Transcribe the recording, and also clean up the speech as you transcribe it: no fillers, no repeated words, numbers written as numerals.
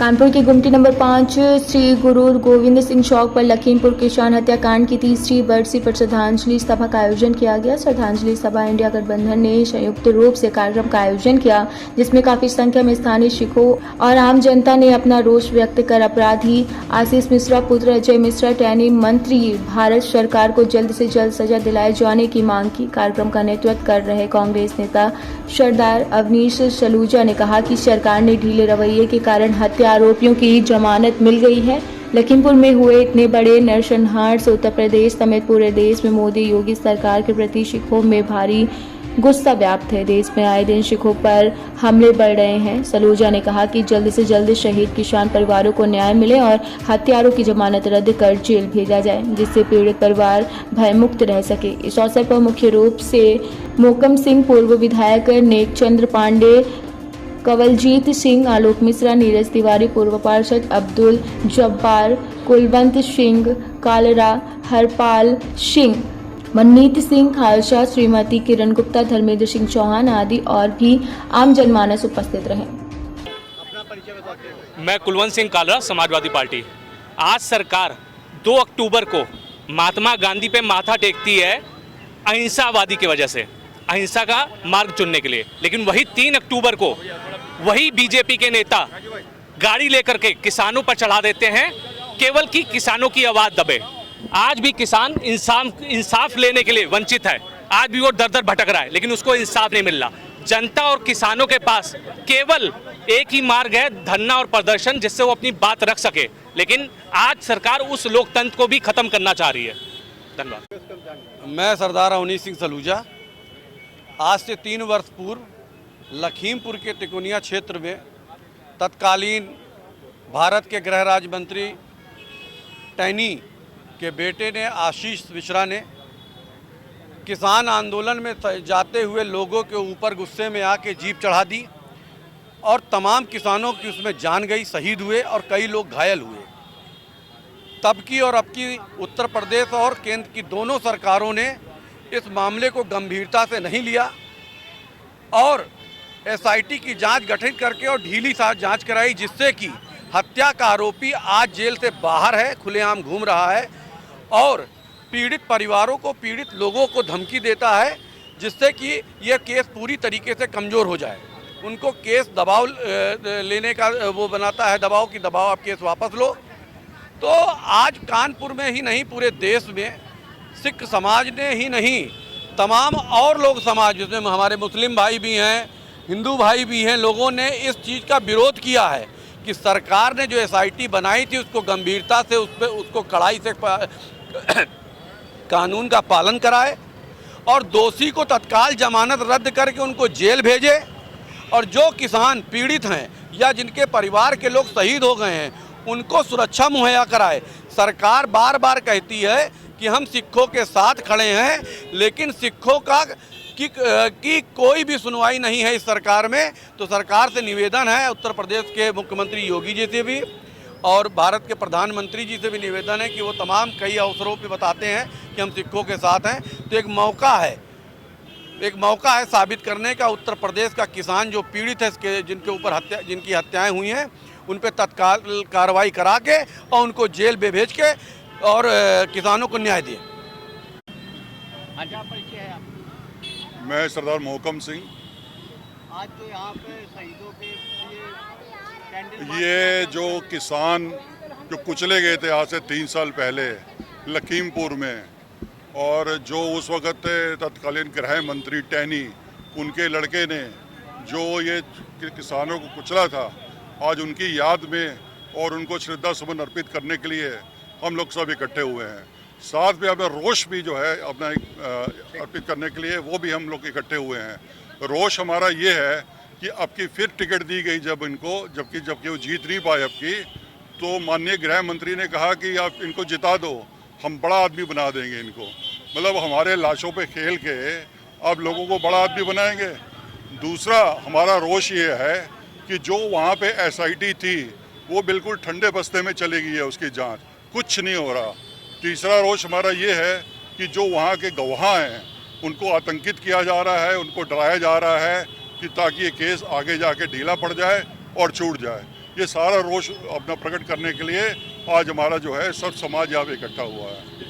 कानपुर के गुमटी नंबर 5 श्री गुरु गोविंद सिंह चौक पर लखीमपुर किसान हत्याकांड की तीसरी बरसी पर श्रद्धांजलि सभा का आयोजन किया गया। श्रद्धांजलि सभा इंडिया गठबंधन ने संयुक्त रूप से कार्यक्रम का आयोजन किया, जिसमें काफी संख्या में स्थानीय सिखों और आम जनता ने अपना रोष व्यक्त कर अपराधी आशीष मिश्रा पुत्र अजय मिश्रा टैनी मंत्री भारत सरकार को जल्द से जल्द सजा दिलाए जाने की मांग की। कार्यक्रम का नेतृत्व कर रहे कांग्रेस नेता सरदार अवनीश सलूजा ने कहा कि सरकार ने ढीले रवैये के कारण हत्या आरोपियों की जमानत मिल गई है। लखीमपुर में हुए इतने बड़े नरसंहार से उत्तर प्रदेश समेत पूरे देश में मोदी योगी सरकार के प्रति सिखों में भारी गुस्सा व्याप्त है। देश में आए दिन सिखों पर हमले बढ़ रहे हैं। सलूजा ने कहा कि जल्द से जल्द शहीद किसान परिवारों को न्याय मिले और हत्यारों की जमानत रद्द कर जेल भेजा जाए, जिससे पीड़ित परिवार भयमुक्त रह सके। इस अवसर पर मुख्य रूप से मोकम सिंह, पूर्व विधायक नेकचंद्र पांडे, कवलजीत सिंह, आलोक मिश्रा, नीरज तिवारी, पूर्व पार्षद अब्दुल जब्बार, कुलवंत सिंह कालरा, हरपाल सिंह, मनमीत सिंह खालसा, श्रीमती किरण गुप्ता, धर्मेंद्र सिंह चौहान आदि और भी आम जनमानस उपस्थित रहे। मैं कुलवंत सिंह कालरा, समाजवादी पार्टी। आज सरकार 2 अक्टूबर को महात्मा गांधी पे माथा टेकती है अहिंसावादी की वजह से, अहिंसा का मार्ग चुनने के लिए, लेकिन वही 3 अक्टूबर को वही बीजेपी के नेता गाड़ी लेकर के किसानों पर चढ़ा देते हैं केवल कि किसानों की आवाज दबे। आज भी किसान इंसाफ लेने के लिए वंचित है, आज भी वो दर दर भटक रहा है, लेकिन उसको इंसाफ नहीं मिल रहा। जनता और किसानों के पास केवल एक ही मार्ग है, धरना और प्रदर्शन, जिससे वो अपनी बात रख सके, लेकिन आज सरकार उस लोकतंत्र को भी खत्म करना चाह रही है। धन्यवाद। मैं सरदार अवनीश सिंह सलूजा। आज से 3 वर्ष पूर्व लखीमपुर के तिकोनिया क्षेत्र में तत्कालीन भारत के गृह राज्य मंत्री टैनी के बेटे ने, आशीष मिश्रा ने, किसान आंदोलन में जाते हुए लोगों के ऊपर गुस्से में आके जीप चढ़ा दी और तमाम किसानों की उसमें जान गई, शहीद हुए और कई लोग घायल हुए। तब की और अब की उत्तर प्रदेश और केंद्र की दोनों सरकारों ने इस मामले को गंभीरता से नहीं लिया और एसआईटी की जांच गठित करके और ढीली जांच कराई, जिससे कि हत्या का आरोपी आज जेल से बाहर है, खुलेआम घूम रहा है और पीड़ित परिवारों को, पीड़ित लोगों को धमकी देता है, जिससे कि यह केस पूरी तरीके से कमज़ोर हो जाए। उनको केस दबाव लेने का वो बनाता है, दबाव की दबाव, आप केस वापस लो। तो आज कानपुर में ही नहीं, पूरे देश में सिख समाज ने ही नहीं, तमाम और लोग समाज, जिसमें हमारे मुस्लिम भाई भी हैं, हिंदू भाई भी हैं, लोगों ने इस चीज़ का विरोध किया है कि सरकार ने जो एसआईटी बनाई थी उसको गंभीरता से, उसको कड़ाई से कानून का पालन कराए और दोषी को तत्काल जमानत रद्द करके उनको जेल भेजे और जो किसान पीड़ित हैं या जिनके परिवार के लोग शहीद हो गए हैं उनको सुरक्षा मुहैया कराए। सरकार बार बार कहती है कि हम सिखों के साथ खड़े हैं, लेकिन सिखों की कोई भी सुनवाई नहीं है इस सरकार में। तो सरकार से निवेदन है, उत्तर प्रदेश के मुख्यमंत्री योगी जी से भी और भारत के प्रधानमंत्री जी से भी निवेदन है कि वो तमाम कई अवसरों पे बताते हैं कि हम सिखों के साथ हैं। तो एक मौका है साबित करने का। उत्तर प्रदेश का किसान जो पीड़ित है, इसके जिनके ऊपर जिनकी हत्याएं हुई हैं, उन पे तत्काल कार्रवाई करा के और उनको जेल में भेज के और किसानों को न्याय दिए। मैं सरदार मोहकम सिंह। आज तो यहाँ पे शहीदों के ये जो किसान जो कुचले गए थे आज से 3 साल पहले लखीमपुर में, और जो उस वक़्त तत्कालीन गृह मंत्री टैनी, उनके लड़के ने जो ये किसानों को कुचला था, आज उनकी याद में और उनको श्रद्धा सुमन अर्पित करने के लिए हम लोग सब इकट्ठे हुए हैं। साथ में अपना रोष भी जो है अपना अर्पित करने के लिए वो भी हम लोग इकट्ठे हुए हैं। रोष हमारा ये है कि अब की फिर टिकट दी गई जब इनको, जबकि वो जीत नहीं पाए अब की, तो माननीय गृह मंत्री ने कहा कि आप इनको जिता दो, हम बड़ा आदमी बना देंगे इनको। मतलब हमारे लाशों पे खेल के आप लोगों को बड़ा आदमी बनाएंगे। दूसरा हमारा रोष ये है कि जो वहाँ पे एसआईटी थी वो बिल्कुल ठंडे बस्ते में चली गई है, उसकी जाँच कुछ नहीं हो रहा। तीसरा रोष हमारा ये है कि जो वहाँ के गवाह हैं उनको आतंकित किया जा रहा है, उनको डराया जा रहा है कि ताकि ये केस आगे जाके ढीला पड़ जाए और छूट जाए। ये सारा रोष अपना प्रकट करने के लिए आज हमारा जो है सर्व समाज यहाँ पे इकट्ठा हुआ है।